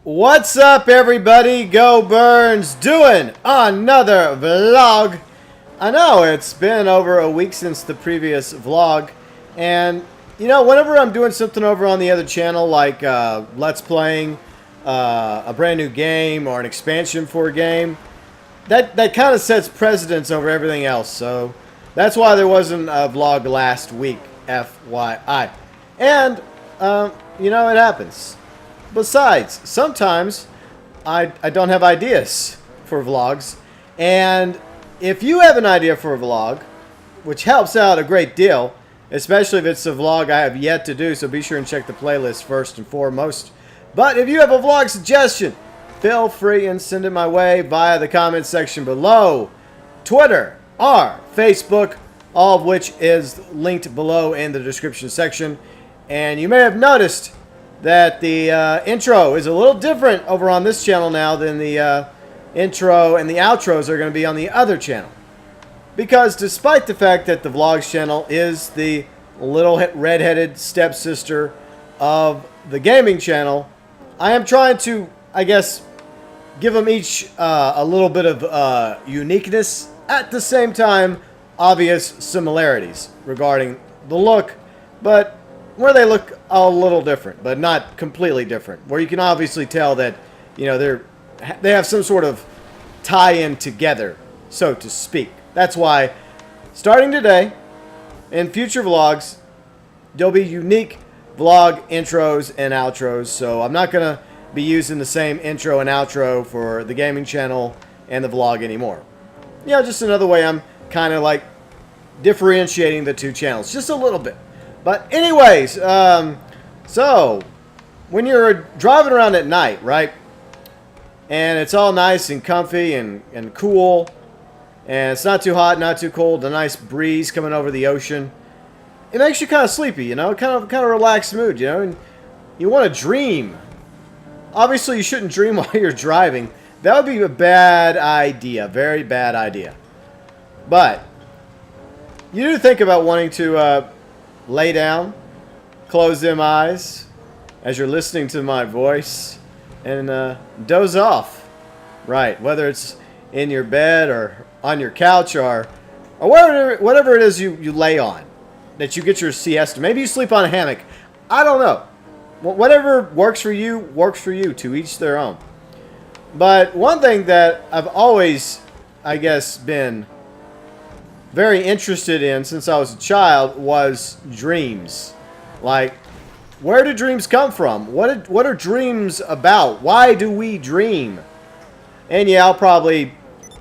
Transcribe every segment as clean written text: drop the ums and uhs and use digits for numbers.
What's up, everybody? Go Burns doing another vlog. I know it's been over a week since the previous vlog, and you know, whenever I'm doing something over on the other channel, like Let's Playing a brand new game or an expansion for a game, that kind of sets precedence over everything else. So that's why there wasn't a vlog last week, FYI. And you know, it happens. Besides, sometimes I don't have ideas for vlogs, and if you have an idea for a vlog, which helps out a great deal, especially if it's a vlog I have yet to do, so be sure and check the playlist first and foremost. But if you have a vlog suggestion, feel free and send it my way via the comment section below, Twitter, or Facebook, all of which is linked below in the description section. And you may have noticed that the intro is a little different over on this channel now than the intro and the outros are going to be on the other channel. Because despite the fact that the vlogs channel is the little red-headed stepsister of the gaming channel, I am trying to, I guess, give them each a little bit of uniqueness, at the same time obvious similarities regarding the look, but where they look a little different, but not completely different. Where you can obviously tell that, you know, they have some sort of tie-in together, so to speak. That's why, starting today, in future vlogs, there'll be unique vlog intros and outros. So I'm not going to be using the same intro and outro for the gaming channel and the vlog anymore. You know, just another way I'm kind of like differentiating the two channels, just a little bit. But anyways, so when you're driving around at night, right, and it's all nice and comfy and cool, and it's not too hot, not too cold, a nice breeze coming over the ocean, it makes you kind of sleepy, you know, kind of relaxed mood, you know, and you want to dream. Obviously, you shouldn't dream while you're driving. That would be a bad idea, very bad idea. But you do think about wanting to lay down, close them eyes as you're listening to my voice, and doze off. Right, whether it's in your bed or on your couch or whatever it is you lay on, that you get your siesta. Maybe you sleep on a hammock. I don't know. Whatever works for you, to each their own. But one thing that I've always, I guess, been very interested in since I was a child was dreams. Like, where do dreams come from? What are dreams about? Why do we dream? And yeah, I'll probably,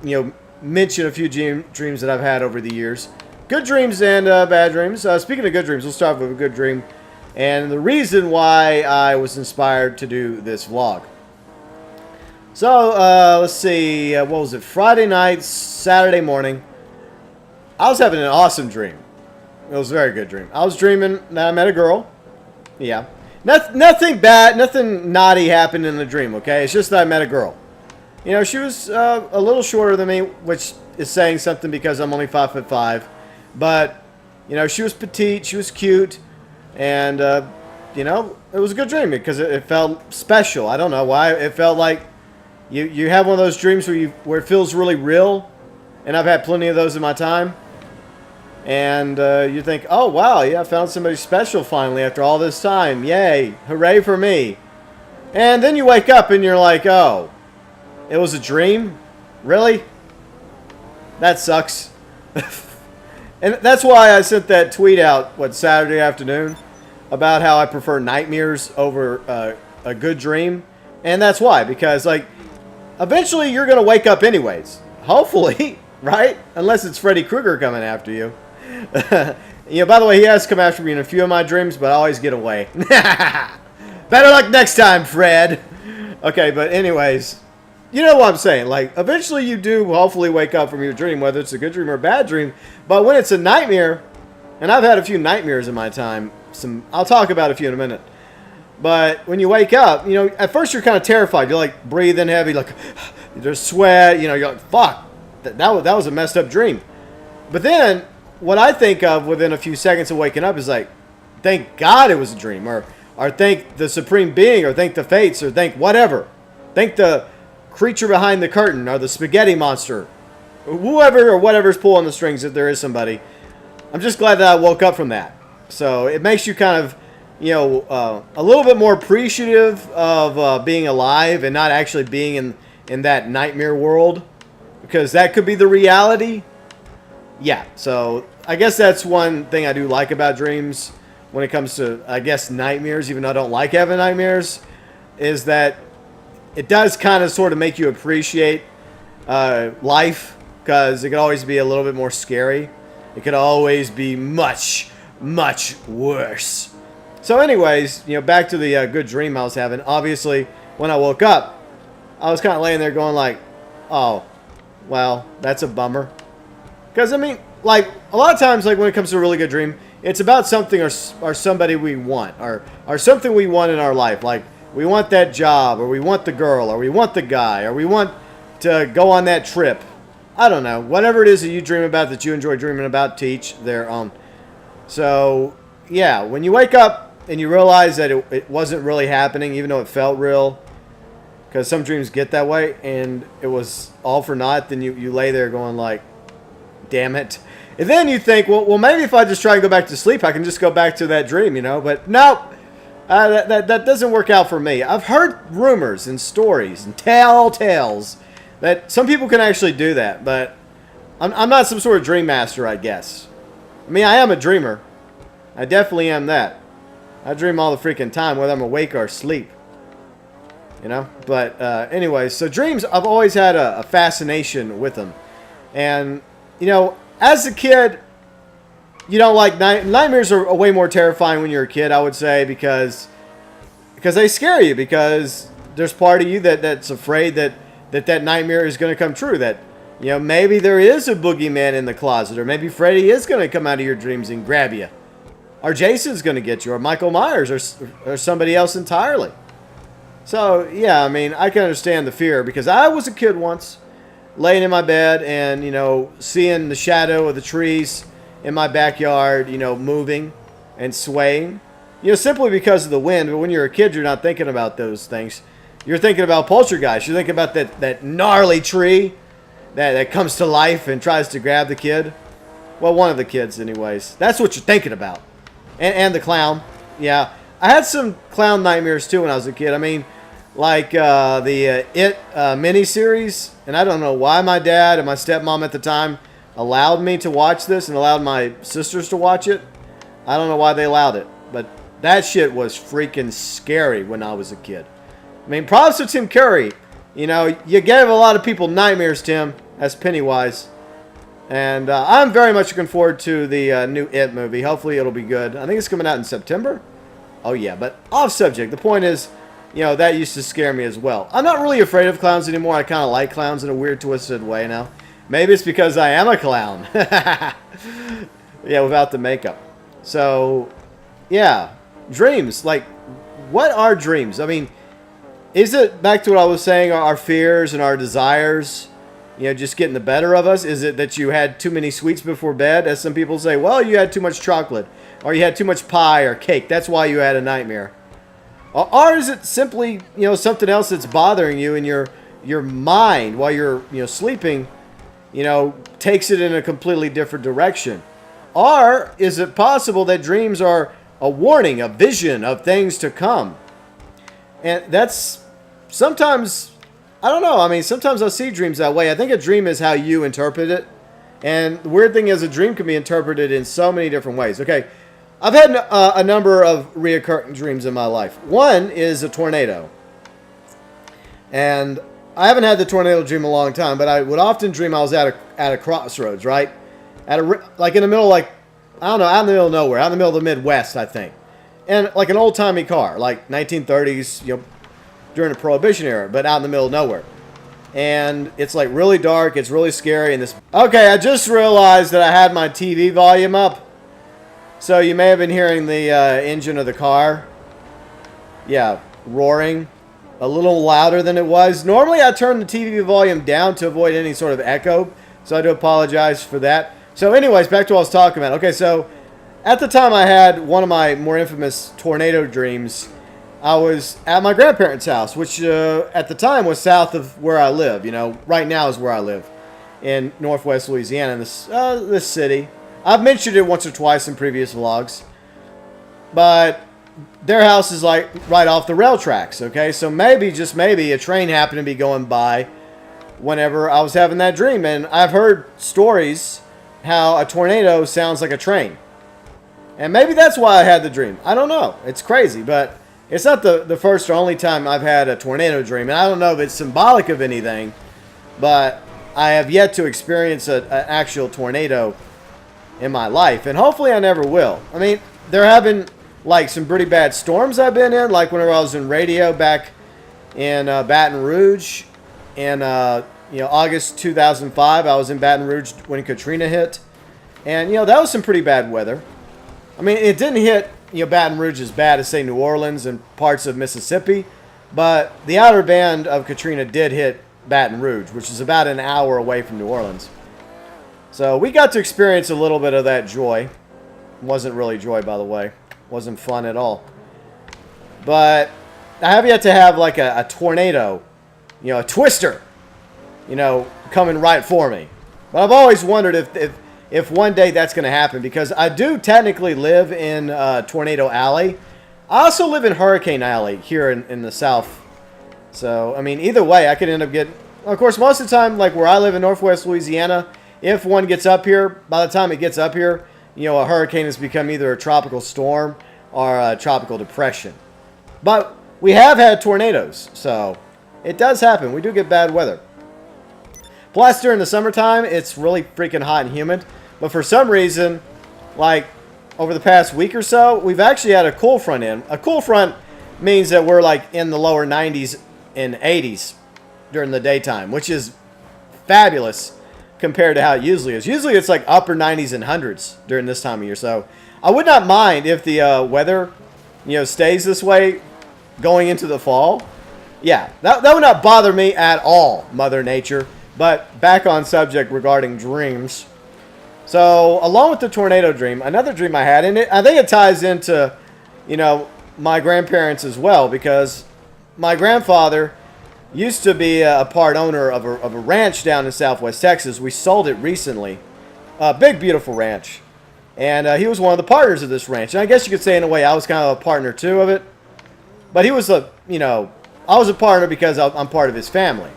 you know, mention a few dreams that I've had over the years. Good dreams and bad dreams. Speaking of good dreams, let's start with a good dream. And the reason why I was inspired to do this vlog. So, let's see, what was it? Friday night, Saturday morning. I was having an awesome dream. It was a very good dream. I was dreaming that I met a girl. Yeah. Nothing bad, nothing naughty happened in the dream, okay? It's just that I met a girl. You know, she was a little shorter than me, which is saying something because I'm only 5'5". But, you know, she was petite, she was cute, and, you know, it was a good dream because it felt special. I don't know why. It felt like you have one of those dreams where it feels really real, and I've had plenty of those in my time. And you think, oh, wow, yeah, I found somebody special finally after all this time. Yay, hooray for me. And then you wake up and you're like, oh, it was a dream? Really? That sucks. And that's why I sent that tweet out, Saturday afternoon, about how I prefer nightmares over a good dream. And that's why, because, like, eventually you're going to wake up anyways. Hopefully, right? Unless it's Freddy Krueger coming after you. You know, by the way, he has come after me in a few of my dreams, but I always get away. Better luck next time, Fred. Okay, but anyways, you know what I'm saying. Like, eventually you do hopefully wake up from your dream, whether it's a good dream or a bad dream. But when it's a nightmare, and I've had a few nightmares in my time, I'll talk about a few in a minute. But when you wake up, you know, at first you're kind of terrified. You're like breathing heavy, like there's sweat. You know, you're like, fuck, that was a messed up dream. But then what I think of within a few seconds of waking up is like, thank God it was a dream, or thank the supreme being, or thank the fates, or thank whatever. Think the creature behind the curtain or the spaghetti monster. Whoever or whatever's pulling the strings, if there is somebody. I'm just glad that I woke up from that. So it makes you kind of, a little bit more appreciative of being alive and not actually being in that nightmare world. Because that could be the reality. Yeah, so I guess that's one thing I do like about dreams when it comes to, I guess, nightmares, even though I don't like having nightmares, is that it does kind of sort of make you appreciate life, because it could always be a little bit more scary. It could always be much, much worse. So anyways, back to the good dream I was having. Obviously, when I woke up, I was kind of laying there going like, oh, well, that's a bummer. Because, I mean, like, a lot of times, like, when it comes to a really good dream, it's about something or somebody we want, or something we want in our life. Like, we want that job, or we want the girl, or we want the guy, or we want to go on that trip. I don't know. Whatever it is that you dream about, that you enjoy dreaming about, to each their own. So, yeah, when you wake up and you realize that it wasn't really happening, even though it felt real, because some dreams get that way, and it was all for naught, then you lay there going like, damn it. And then you think, well, maybe if I just try and go back to sleep, I can just go back to that dream, But nope, that doesn't work out for me. I've heard rumors and stories and tall tales that some people can actually do that, but I'm not some sort of dream master, I guess. I mean, I am a dreamer. I definitely am that. I dream all the freaking time, whether I'm awake or asleep. But anyway, so dreams, I've always had a fascination with them. And, as a kid, you don't like nightmares are way more terrifying when you're a kid, I would say, because they scare you, because there's part of you that's afraid that nightmare is going to come true, that maybe there is a boogeyman in the closet, or maybe Freddy is going to come out of your dreams and grab you, or Jason's going to get you, or Michael Myers, or somebody else entirely. So yeah, I mean, I can understand the fear, because I was a kid once, laying in my bed and seeing the shadow of the trees in my backyard, moving and swaying, simply because of the wind. But when you're a kid, you're not thinking about those things. You're thinking about poltergeist. You're thinking about that gnarly tree that comes to life and tries to grab the kid. Well, one of the kids, anyways. That's what you're thinking about. And the clown. Yeah. I had some clown nightmares, too, when I was a kid. I mean, like the It miniseries. And I don't know why my dad and my stepmom at the time allowed me to watch this and allowed my sisters to watch it. I don't know why they allowed it. But that shit was freaking scary when I was a kid. I mean, props to Tim Curry. You gave a lot of people nightmares, Tim, as Pennywise. And I'm very much looking forward to the new It movie. Hopefully it'll be good. I think it's coming out in September. Oh, yeah, but off subject. The point is, that used to scare me as well. I'm not really afraid of clowns anymore. I kind of like clowns in a weird, twisted way now. Maybe it's because I am a clown. Yeah, without the makeup. So, yeah. Dreams. Like, what are dreams? I mean, is it, back to what I was saying, our fears and our desires, just getting the better of us? Is it that you had too many sweets before bed? As some people say, well, you had too much chocolate. Or you had too much pie or cake. That's why you had a nightmare. Or is it simply, something else that's bothering you, and your mind, while you're, sleeping, takes it in a completely different direction? Or is it possible that dreams are a warning, a vision of things to come? And that's sometimes, I don't know. I mean, sometimes I see dreams that way. I think a dream is how you interpret it. And the weird thing is, a dream can be interpreted in so many different ways. Okay, I've had a number of reoccurring dreams in my life. One is a tornado. And I haven't had the tornado dream in a long time, but I would often dream I was at a crossroads, right? Like in the middle, like, I don't know, out in the middle of nowhere, out in the middle of the Midwest, I think. And like an old-timey car, like 1930s, during the Prohibition era, but out in the middle of nowhere. And it's like really dark, it's really scary, and this... Okay, I just realized that I had my TV volume up. So you may have been hearing the engine of the car. Yeah, roaring. A little louder than it was. Normally I turn the TV volume down to avoid any sort of echo. So I do apologize for that. So anyways, back to what I was talking about. Okay, so at the time I had one of my more infamous tornado dreams. I was at my grandparents' house, which at the time was south of where I live. You know, right now is where I live in Northwest Louisiana, in this city. I've mentioned it once or twice in previous vlogs, but their house is like right off the rail tracks. Okay, so maybe, just maybe, a train happened to be going by whenever I was having that dream, and I've heard stories how a tornado sounds like a train, and maybe that's why I had the dream. I don't know. It's crazy, but it's not the first or only time I've had a tornado dream, and I don't know if it's symbolic of anything, but I have yet to experience an actual tornado in my life, and hopefully I never will. I mean, there have been like some pretty bad storms I've been in, like whenever I was in radio back in Baton Rouge in August 2005. I was in Baton Rouge when Katrina hit, and that was some pretty bad weather. I mean, it didn't hit Baton Rouge as bad as, say, New Orleans and parts of Mississippi, but the outer band of Katrina did hit Baton Rouge, which is about an hour away from New Orleans. So we got to experience a little bit of that joy. Wasn't really joy, by the way. Wasn't fun at all. But I have yet to have like a tornado, a twister, coming right for me. But I've always wondered if one day that's going to happen, because I do technically live in Tornado Alley. I also live in Hurricane Alley here in the South. So, I mean, either way, I could end up getting... Of course, most of the time, like where I live in Northwest Louisiana, if one gets up here, by the time it gets up here, a hurricane has become either a tropical storm or a tropical depression. But we have had tornadoes, so it does happen. We do get bad weather. Plus, during the summertime, it's really freaking hot and humid. But for some reason, like over the past week or so, we've actually had a cool front in. A cool front means that we're like in the lower 90s and 80s during the daytime, which is fabulous compared to how it usually is. Usually it's like upper 90s and hundreds during this time of year. So I would not mind if the weather, stays this way going into the fall. Yeah, that would not bother me at all, Mother Nature. But back on subject regarding dreams. So along with the tornado dream, another dream I had, and I think it ties into, my grandparents as well, because my grandfather used to be a part owner of a ranch down in Southwest Texas. We sold it recently. A big, beautiful ranch. And he was one of the partners of this ranch. And I guess you could say in a way I was kind of a partner too of it. But he was I was a partner because I'm part of his family.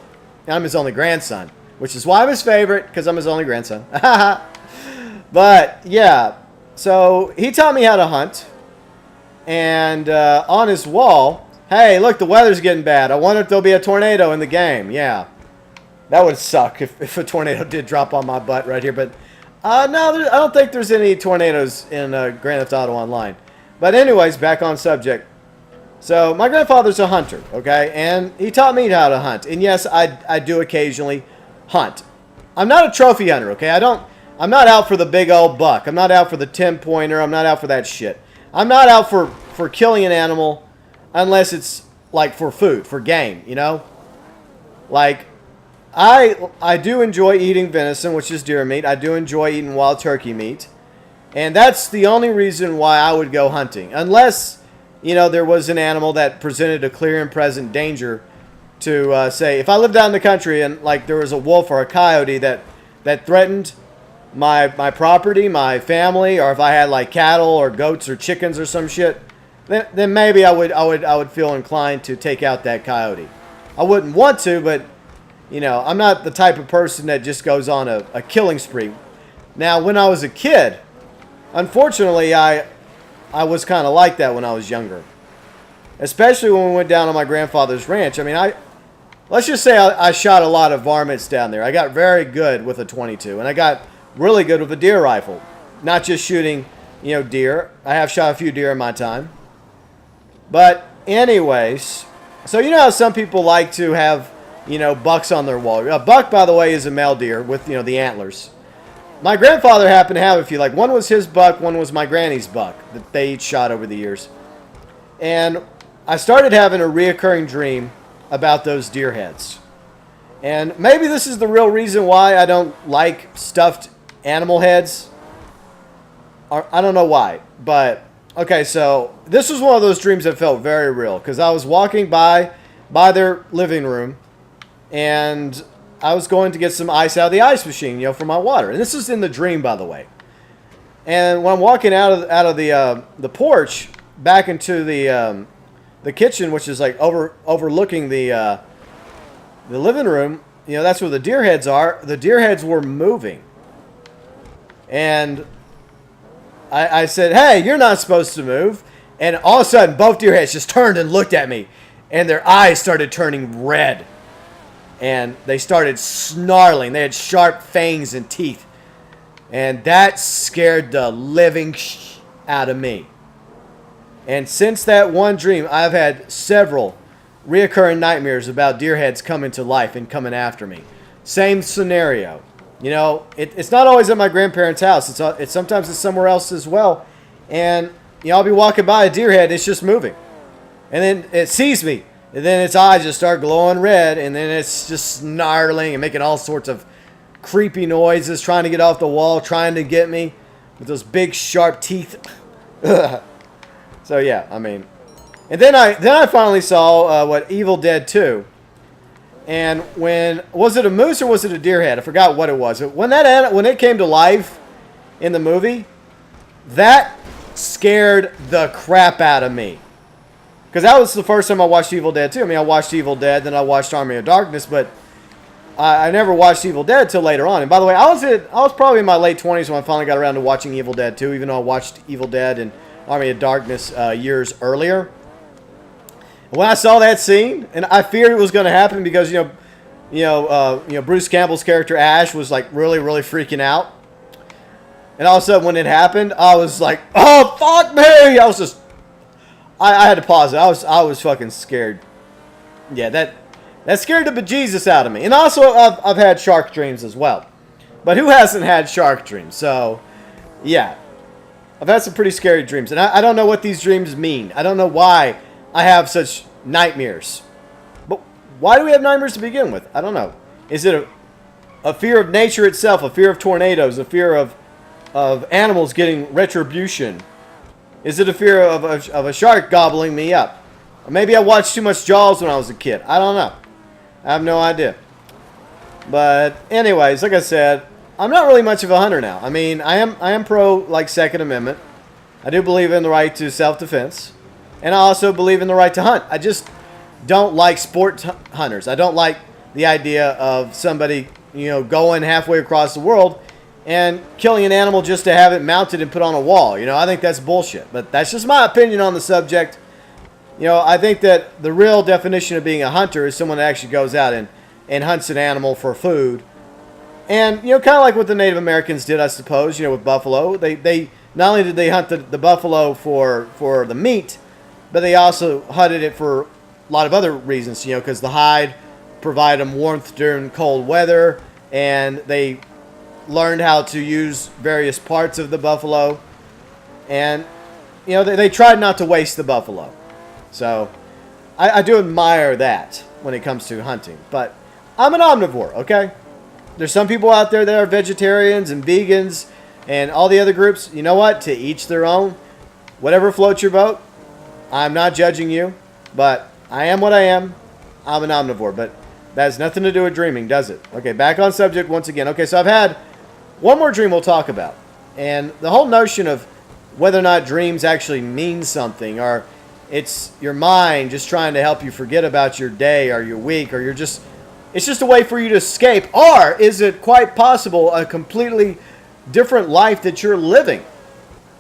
And I'm his only grandson. Which is why I'm his favorite, because I'm his only grandson. But, yeah. So he taught me how to hunt. And on his wall... Hey, look, the weather's getting bad. I wonder if there'll be a tornado in the game. Yeah. That would suck if a tornado did drop on my butt right here. But, no, I don't think there's any tornadoes in Grand Theft Auto Online. But anyways, back on subject. So, my grandfather's a hunter, okay? And he taught me how to hunt. And yes, I do occasionally hunt. I'm not a trophy hunter, okay? I'm not out for the big old buck. I'm not out for the 10-pointer. I'm not out for that shit. I'm not out for killing an animal... Unless it's like for food, for game, Like, I do enjoy eating venison, which is deer meat. I do enjoy eating wild turkey meat. And that's the only reason why I would go hunting. Unless, there was an animal that presented a clear and present danger to, say, if I lived out in the country and, like, there was a wolf or a coyote that threatened my property, my family, or if I had, like, cattle or goats or chickens or some shit... Then maybe I would feel inclined to take out that coyote. I wouldn't want to, but I'm not the type of person that just goes on a killing spree. Now, when I was a kid, unfortunately, I was kind of like that when I was younger, especially when we went down on my grandfather's ranch. I mean, let's just say I shot a lot of varmints down there. I got very good with a .22, and I got really good with a deer rifle, not just shooting, deer. I have shot a few deer in my time. But anyways, so how some people like to have, bucks on their wall. A buck, by the way, is a male deer with, the antlers. My grandfather happened to have a few. Like, one was his buck, one was my granny's buck that they each shot over the years. And I started having a reoccurring dream about those deer heads. And maybe this is the real reason why I don't like stuffed animal heads. I don't know why, but... Okay, so this was one of those dreams that felt very real because I was walking by their living room, and I was going to get some ice out of the ice machine, for my water. And this is in the dream, by the way. And when I'm walking out of the porch back into the kitchen, which is like overlooking the living room, that's where the deer heads are. The deer heads were moving, and I said, "Hey, you're not supposed to move." And all of a sudden, both deer heads just turned and looked at me, and their eyes started turning red, and they started snarling. They had sharp fangs and teeth, and that scared the living out of me. And since that one dream, I've had several reoccurring nightmares about deer heads coming to life and coming after me. Same scenario. It's not always at my grandparents' house. It's sometimes it's somewhere else as well. And I'll be walking by a deer head, it's just moving, and then it sees me, and then its eyes just start glowing red, and then it's just snarling and making all sorts of creepy noises, trying to get off the wall, trying to get me with those big sharp teeth. So yeah, I mean, and then I finally saw what Evil Dead 2. And was it a moose or was it a deer head? I forgot what it was. When it came to life in the movie, that scared the crap out of me. Because that was the first time I watched Evil Dead 2. I mean, I watched Evil Dead, then I watched Army of Darkness, but I never watched Evil Dead till later on. And by the way, I was probably in my late 20s when I finally got around to watching Evil Dead 2, even though I watched Evil Dead and Army of Darkness years earlier. When I saw that scene, and I feared it was going to happen because Bruce Campbell's character Ash was like really, really freaking out, and all of a sudden when it happened, I was like, "Oh fuck me!" I had to pause it. I was fucking scared. Yeah, that scared the bejesus out of me. And also, I've had shark dreams as well, but who hasn't had shark dreams? So, yeah, I've had some pretty scary dreams, and I don't know what these dreams mean. I don't know why I have such nightmares. But why do we have nightmares to begin with? I don't know. Is it a fear of nature itself, a fear of tornadoes, a fear of animals getting retribution? Is it a fear of a shark gobbling me up? Or maybe I watched too much Jaws when I was a kid. I don't know. I have no idea. But anyways, like I said, I'm not really much of a hunter now. I mean, I am pro like Second Amendment. I do believe in the right to self-defense. And I also believe in the right to hunt. I just don't like sport hunters. I don't like the idea of somebody, going halfway across the world and killing an animal just to have it mounted and put on a wall. I think that's bullshit. But that's just my opinion on the subject. I think that the real definition of being a hunter is someone that actually goes out and hunts an animal for food. And, kind of like what the Native Americans did, I suppose, with buffalo. They not only did they hunt the buffalo for the meat, but they also hunted it for a lot of other reasons, because the hide provided them warmth during cold weather, and they learned how to use various parts of the buffalo, and, they tried not to waste the buffalo. So, I do admire that when it comes to hunting, but I'm an omnivore, okay? There's some people out there that are vegetarians and vegans and all the other groups. You know what? To each their own. Whatever floats your boat. I'm not judging you, but I am what I am. I'm an omnivore, but that has nothing to do with dreaming, does it? Okay, back on subject once again. Okay, so I've had one more dream we'll talk about. And the whole notion of whether or not dreams actually mean something, or it's your mind just trying to help you forget about your day or your week, or it's just a way for you to escape, or is it quite possible a completely different life that you're living?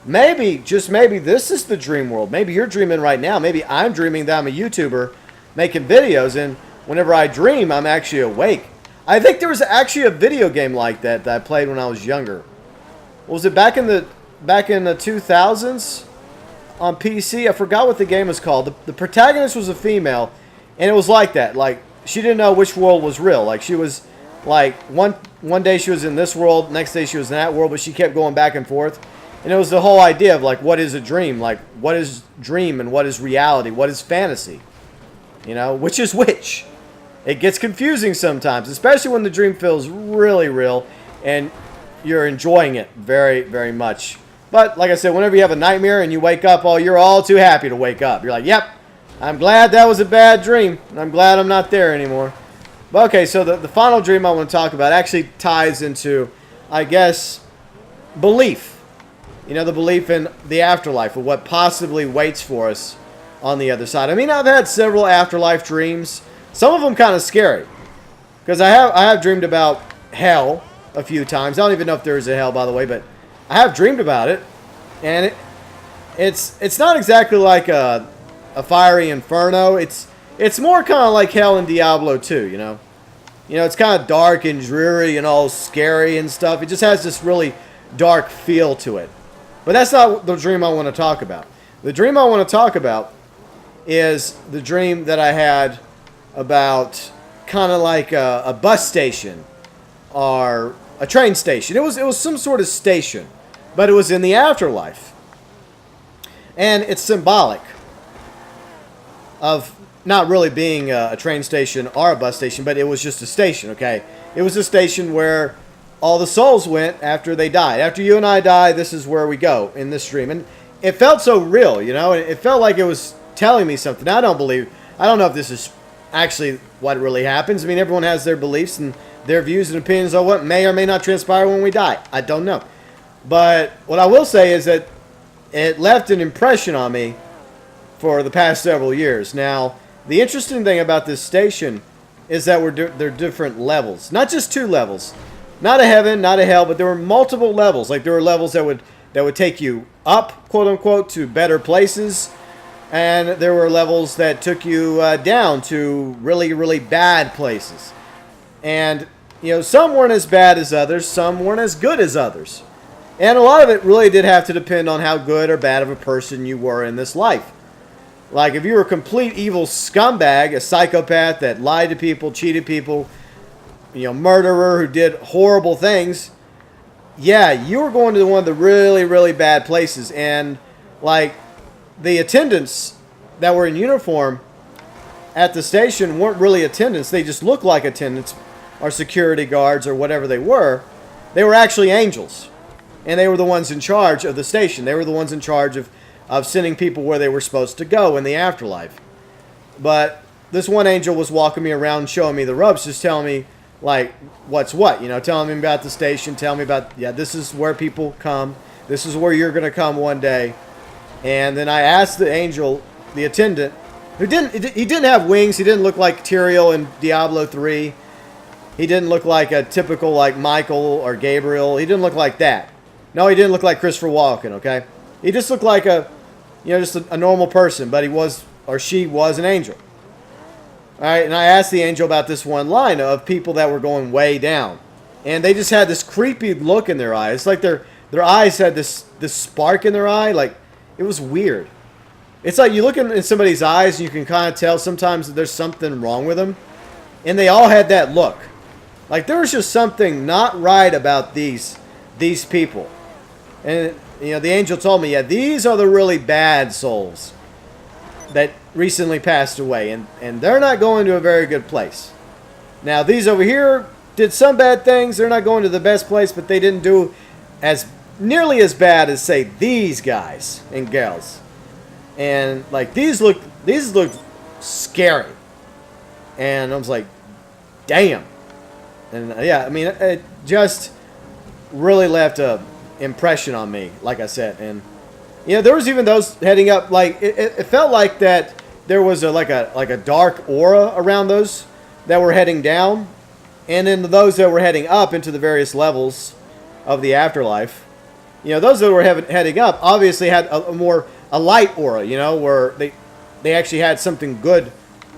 Maybe, just maybe, this is the dream world. Maybe you're dreaming right now. Maybe I'm dreaming that I'm a YouTuber making videos, and whenever I dream, I'm actually awake. I think there was actually a video game like that I played when I was younger. Was it back in the 2000s on PC? I forgot what the game was called. The protagonist was a female, and it was like that. Like, she didn't know which world was real. Like, she was, like, one day she was in this world, next day she was in that world, but she kept going back and forth. And it was the whole idea of, like, what is a dream? Like, what is dream and what is reality? What is fantasy? Which is which? It gets confusing sometimes, especially when the dream feels really real and you're enjoying it very, very much But like I said, whenever you have a nightmare and you wake up, you're all too happy to wake up. You're like, yep, I'm glad that was a bad dream. I'm glad I'm not there anymore. But okay, so the final dream I want to talk about actually ties into, I guess, belief. You know, the belief in the afterlife, of what possibly waits for us on the other side. I mean, I've had several afterlife dreams. Some of them kind of scary. Because I have dreamed about hell a few times. I don't even know if there is a hell, by the way, but I have dreamed about it. And it's not exactly like a fiery inferno. It's more kind of like hell in Diablo 2, you know. You know, it's kind of dark and dreary and all scary and stuff. It just has this really dark feel to it. But that's not the dream I want to talk about. The dream I want to talk about is the dream that I had about kind of like a bus station or a train station. It was some sort of station, but it was in the afterlife. And it's symbolic of not really being a train station or a bus station, but it was just a station, okay? It was a station where all the souls went after they died. After you and I die, this is where we go in this dream. And it felt so real, you know? It felt like it was telling me something. I don't know if this is actually what really happens. I mean, everyone has their beliefs and their views and opinions on what may or may not transpire when we die. I don't know. But what I will say is that it left an impression on me for the past several years. Now, the interesting thing about this station is that they're different levels. Not just two levels. Not a heaven, not a hell, but there were multiple levels. Like there were levels that would take you up, quote unquote, to better places. And there were levels that took you down to really, really bad places. And, you know, some weren't as bad as others. Some weren't as good as others. And a lot of it really did have to depend on how good or bad of a person you were in this life. Like if you were a complete evil scumbag, a psychopath that lied to people, cheated people, you know, murderer who did horrible things, yeah, you were going to one of the really, really bad places. And like the attendants that were in uniform at the station weren't really attendants. They just looked like attendants or security guards or whatever they were. They were actually angels. And they were the ones in charge of the station. They were the ones in charge of sending people where they were supposed to go in the afterlife. But this one angel was walking me around, showing me the ropes, just telling me, like, what's what, you know, telling me about the station, telling me about, yeah, this is where people come. This is where you're going to come one day. And then I asked the angel, the attendant, he didn't have wings. He didn't look like Tyrael in Diablo 3. He didn't look like a typical, like, Michael or Gabriel. He didn't look like that. No, he didn't look like Christopher Walken, okay? He just looked like just a normal person, but he was, or she was, an angel. All right, and I asked the angel about this one line of people that were going way down. And they just had this creepy look in their eyes. It's like their eyes had this spark in their eye. Like, it was weird. It's like you look in somebody's eyes and you can kind of tell sometimes that there's something wrong with them. And they all had that look. Like, there was just something not right about these people. And, you know, the angel told me, yeah, these are the really bad souls that recently passed away. And they're not going to a very good place. Now, these over here did some bad things. They're not going to the best place, but they didn't do nearly as bad as, say, these guys and gals. And, like, these look scary. And I was like, damn. And, yeah, I mean, it just really left a impression on me, like I said. And you know, there was even those heading up, like it felt like that there was like a dark aura around those that were heading down, and then those that were heading up into the various levels of the afterlife. You know, those that were heading up obviously had a light aura, you know, where they actually had something good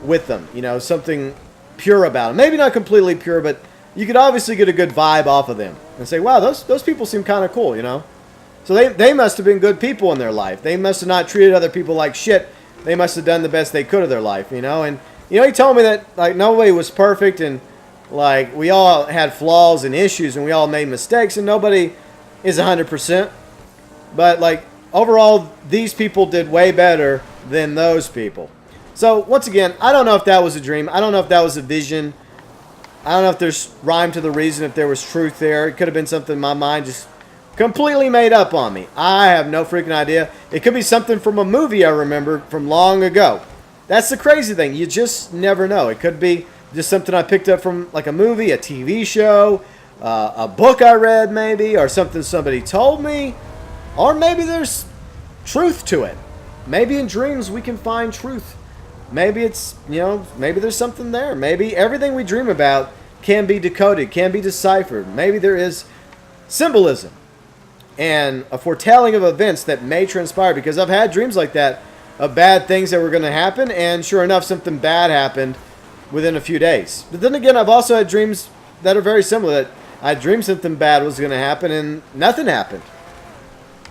with them, you know, something pure about them. Maybe not completely pure, but you could obviously get a good vibe off of them and say, wow, those people seem kind of cool, you know. So they must have been good people in their life. They must have not treated other people like shit. They must have done the best they could of their life, you know. And, you know, he told me that, like, nobody was perfect and, like, we all had flaws and issues and we all made mistakes and nobody is 100%. But, like, overall, these people did way better than those people. So, once again, I don't know if that was a dream. I don't know if that was a vision. I don't know if there's rhyme to the reason, if there was truth there. It could have been something my mind just completely made up on me. I have no freaking idea. It could be something from a movie I remember from long ago. That's the crazy thing. You just never know. It could be just something I picked up from like a movie, a TV show, a book I read maybe, or something somebody told me. Or maybe there's truth to it. Maybe in dreams we can find truth. Maybe it's, maybe there's something there. Maybe everything we dream about can be decoded, can be deciphered. Maybe there is symbolism and a foretelling of events that may transpire, because I've had dreams like that of bad things that were going to happen, and sure enough, something bad happened within a few days. But then again, I've also had dreams that are very similar, that I dreamed something bad was going to happen and nothing happened.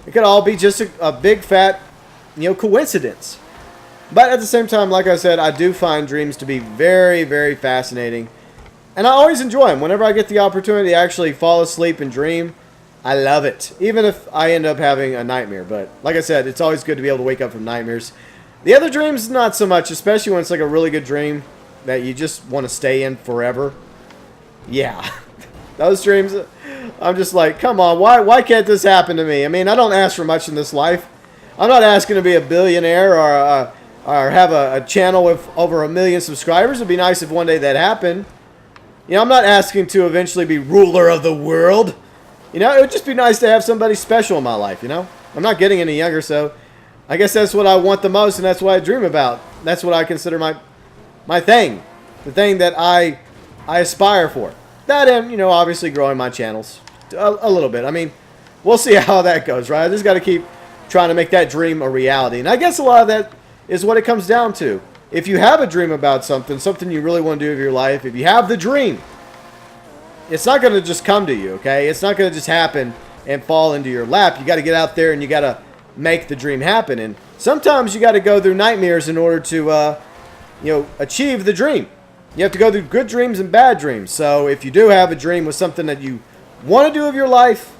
It could all be just a big fat, coincidence. But at the same time, like I said, I do find dreams to be very, very fascinating. And I always enjoy them. Whenever I get the opportunity to actually fall asleep and dream, I love it. Even if I end up having a nightmare. But like I said, it's always good to be able to wake up from nightmares. The other dreams, not so much. Especially when it's like a really good dream that you just want to stay in forever. Yeah. Those dreams, I'm just like, come on, why can't this happen to me? I mean, I don't ask for much in this life. I'm not asking to be a billionaire or have a channel with over 1 million subscribers. It'd be nice if one day that happened. I'm not asking to eventually be ruler of the world. It would just be nice to have somebody special in my life, I'm not getting any younger, so I guess that's what I want the most, and that's what I dream about. That's what I consider my thing. The thing that I aspire for. That and, obviously growing my channels a little bit. I mean, we'll see how that goes, right? I just got to keep trying to make that dream a reality. And I guess a lot of that is what it comes down to. If you have a dream about something you really want to do with your life, if you have the dream, it's not going to just come to you, okay? It's not going to just happen and fall into your lap. You got to get out there and you got to make the dream happen. And sometimes you got to go through nightmares in order to, achieve the dream. You have to go through good dreams and bad dreams. So if you do have a dream with something that you want to do with your life,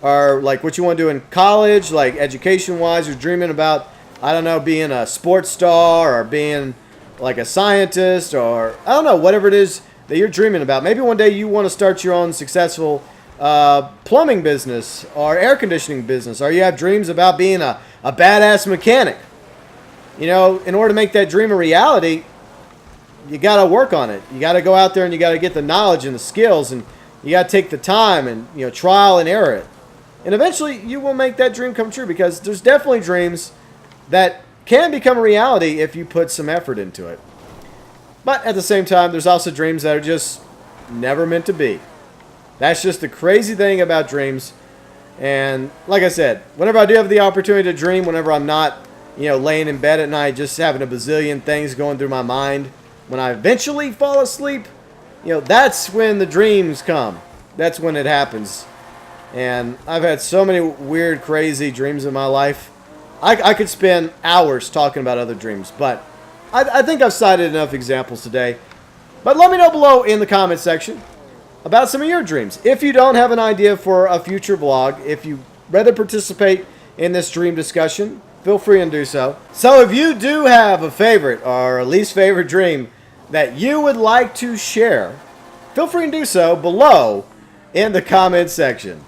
or like what you want to do in college, like education-wise, you're dreaming about, I don't know, being a sports star or being like a scientist, or I don't know, whatever it is that you're dreaming about. Maybe one day you want to start your own successful plumbing business or air conditioning business, or you have dreams about being a badass mechanic. In order to make that dream a reality, you got to work on it. You got to go out there and you got to get the knowledge and the skills, and you got to take the time and, trial and error it. And eventually you will make that dream come true, because there's definitely dreams that can become a reality if you put some effort into it. But at the same time, there's also dreams that are just never meant to be. That's just the crazy thing about dreams. And like I said, whenever I do have the opportunity to dream, whenever I'm not, laying in bed at night just having a bazillion things going through my mind, when I eventually fall asleep, that's when the dreams come. That's when it happens. And I've had so many weird, crazy dreams in my life. I could spend hours talking about other dreams, but I think I've cited enough examples today. But let me know below in the comment section about some of your dreams. If you don't have an idea for a future vlog, if you rather participate in this dream discussion, feel free and do so. So if you do have a favorite or a least favorite dream that you would like to share, feel free and do so below in the comment section.